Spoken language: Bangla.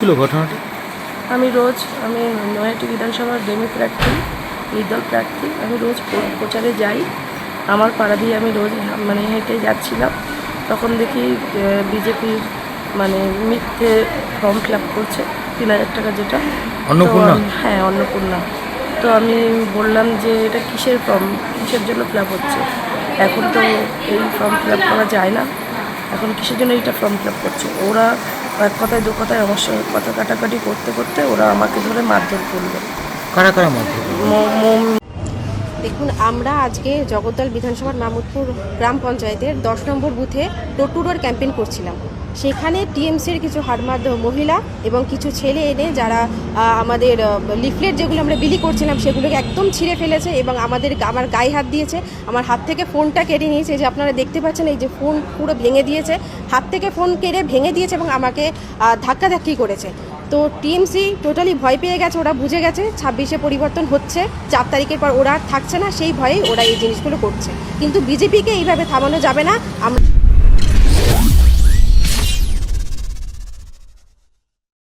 ছিল ঘটনাটা? আমি নয়াটি বিধানসভার ডেমি প্রার্থী, নির্দল প্রার্থী। আমি রোজ প্রচারে যাই। আমার পাড়া দিয়ে আমি রোজ হেঁটে যাচ্ছিলাম, তখন দেখি বিজেপির মিথ্যে ফর্ম ফিল আপ করছে ৩,০০০ টাকা, যেটা অন্নপূর্ণা? হ্যাঁ, অন্নপূর্ণা। তো আমি বললাম যে এটা কিসের ফর্ম, কিসের জন্য ফিল আপ হচ্ছে? এখন তো এই ফর্ম ফিল আপ করা যায় না, এখন কিসের জন্য এইটা ফর্ম ফিল আপ করছে? ওরা এক কথায় দু কথায় আমার সঙ্গে কথা কাটাকাটি করতে করতে ওরা আমাকে ধরে মারধর করলো। কারা কারা মারধর? দেখুন, আমরা আজকে জগদ্দল বিধানসভার মামুদপুর গ্রাম পঞ্চায়েতের 10 নম্বর বুথে ডোর টু ডোর ক্যাম্পেইন করছিলাম। সেখানে টিএমসির কিছু হাড়মাদ মহিলা এবং কিছু ছেলে এনে যারা আমাদের লিফলেট যেগুলো আমরা বিলি করছিলাম সেগুলোকে একদম ছিঁড়ে ফেলেছে এবং আমার গায়ে হাত দিয়েছে। আমার হাত থেকে ফোনটা কেড়ে নিয়েছে, যে আপনারা দেখতে পাচ্ছেন এই যে ফোন পুরো ভেঙে দিয়েছে, হাত থেকে ফোন কেড়ে ভেঙে দিয়েছে এবং আমাকে ধাক্কাধাক্কি করেছে। তো টিএমসি টোটালি ভয় পেয়ে গেছে, ওরা বুঝে গেছে 26-এ পরিবর্তন হচ্ছে, 4 তারিখের পর ওরা আর থাকছে না, সেই ভয়েই ওরা এই জিনিসগুলো করছে। কিন্তু বিজেপিকে এইভাবে থামানো যাবে না। আমরা